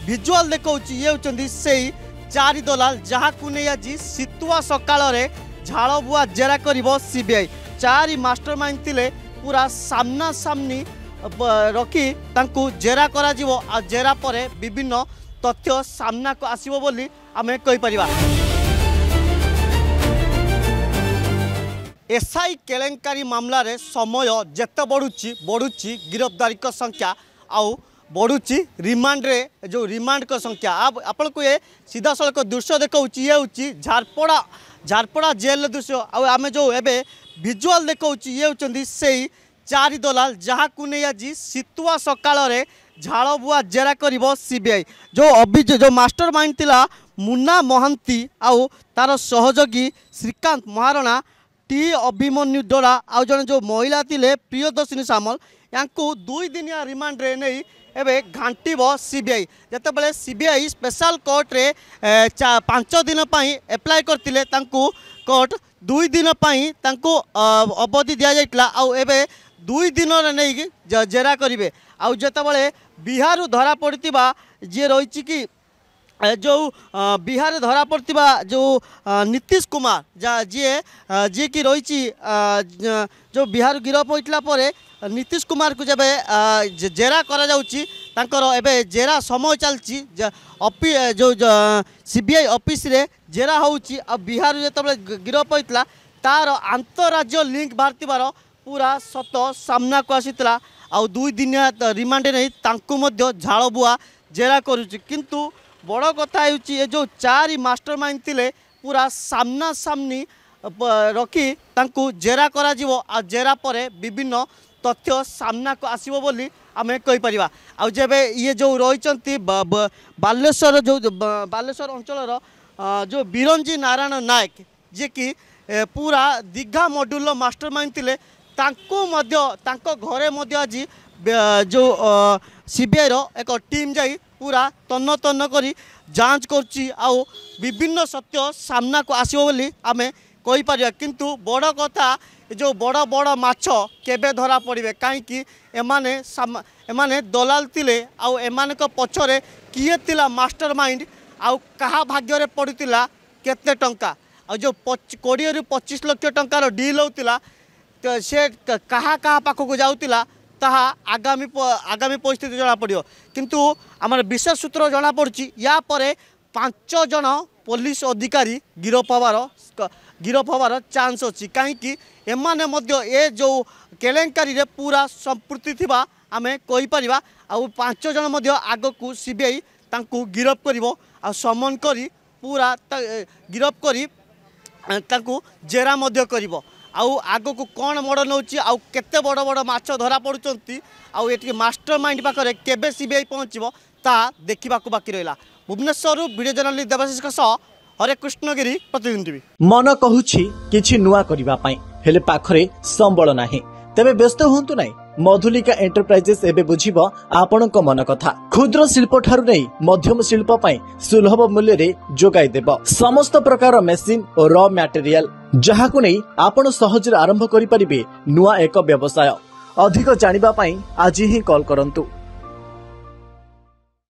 Visual देखौछि ये होचंदी सेही चारि दलाल जहाकु नै आज सितुआ सकाळ रे झाड़बुआ जेरा करिवो सीबीआई। चारि मास्टरमाइंड थिले पूरा सामना सामनी रखी तांकु जेरा करा जिवो आ जेरा परे विभिन्न तथ्य सामना को आसीबो बोली आमे कहि परिबा। एसआई केलेंकारी मामला रे समय जेते बढ़ुची गिरफ्तारी का संख्या आउ बढ़ुची रिमांड रे जो रिमांड का संख्या। अब आपण को ये सीधा सड़क दृश्य देखौछि ये होछि झारपड़ा जेल दृश्य। आमे जो एबे विजुआल देखौछि ये होचंदी सेही चारि दलाल जहाकु नै आज सितुआ सकाळ रे झाड़बुआ जेरा करिवो सीबीआई। जो मास्टरमाइंड थिला मुन्ना महांती आउ तार सहयोगी श्रीकांत महाराणा टी अभिमन्यु डोरा आउ जन जो महिला थिले प्रियदर्शिनी सामल यांकु 2 दिनिया रिमांड रे नै एबे घांटीबो सीबीआई। जेतेबेले सीबीआई स्पेशल कोर्ट रे 5 दिन पई अप्लाई करथिले तांकु कोर्ट 2 दिन पई तांकु अवधि दिया जाइतला आउ एबे 2 दिन रे नै जेरा करिवे। आउ जेतेबेले बिहार धरा पड़ितिबा जे रहिछि कि जो बिहार धरा पड़ता जो नीतीश कुमार जी कि रही जो बिहार गिरफ होता पर नीतीश कुमार को जब जेरा करा जाउची तांकर एबे जेरा समय चलची जो सीबीआई ऑफिस रे जेरा होउची। आ बिहार जो गिरफ होता तार अंतरराज्य लिंक बाहर पूरा सत सामना को आसीला। आउ 2 दिनिया रिमांड नहीं तांकु मध्य झाड़बुआ जेरा करुची। किंतु बड़ कथा ये जो 4 मास्टरमाइंड थिले पूरा सामना सामनी रखी तांकु जेरा करा जिवो आ जेरा परे विभिन्न तथ्य सामना को आसीबो बोली आमे कहि परिबा। आ जेबे ये जो रहिचंती बालेश्वर अंचल जो बिरंजी नारायण नायक जे कि पूरा दीघा मॉड्यूल मास्टरमाइंड थिले तांको मध्य तांको घरे मध्य आज जो सीबीआई रो एक टीम जाई पूरा तन्न तन्न करी जांच करछि आउ विभिन्न सत्य सामना को आसीबो बोली आमे कहि परिया। किंतु बड़ कथा जो बड़ बड़ माछ केबे धरा पड़िबे काईकि एमाने दलाल थिले आउ एमाने को पछरे किए थिला मास्टरमाइंड आउ कहा भाग्य रे पड़ितिला केते टंका आ जो 20 रु 25 लाख टंकार डील होतिला तो से कहा पाखक जाउतिला ताहा आगामी परिस्थिति जना पड़ियो। किंतु आम विशेष सूत्र जना पड़ी या परे 5 जन पुलिस अधिकारी गिरफ हबार चांस अच्छी कहीं एमाने मध्य ए जो केलेंकारी रे पूरा संपृक्ति थिबा आमे कहि परिबा। आउ 5 जन मध्य आग को सीबीआई तांकु गिरफ करिवो आ समन करी पूरा गिरफ करी तांकु जेरा मध्य करिवो। आउ आग को कौन मोड़ नौची आउ केते बड़ बड़ माछ धरा पड़ुचंती आउ एटी मास्टरमाइंड पाखरे केबे सीबीआई पहुँचबो ता देखा बाकी रहा। भुवनेश्वर वीडियो जर्नलिस्ट देवाशीष हरे कृष्णगिरी प्रतिदिन टीवी। मन कहूछि किछि नुआ करिबा पई हेले पाखरे संबल नाही तेबे व्यस्त होंतु नाही। मधुलिका एंटरप्राइजेस एबे बुझिबो आपणक मन कथा। क्षुद्र शिल्प ठारु नै मध्यम शिल्प पई सुलभ मूल्य रे जोगाई देबो समस्त प्रकार मेसिन और रॉ मटेरियल जहाकु नै आपण सहज आरंभ करि परिबे नुआ एक व्यवसाय। अधिक जानिबा पई आज ही कॉल करंतु।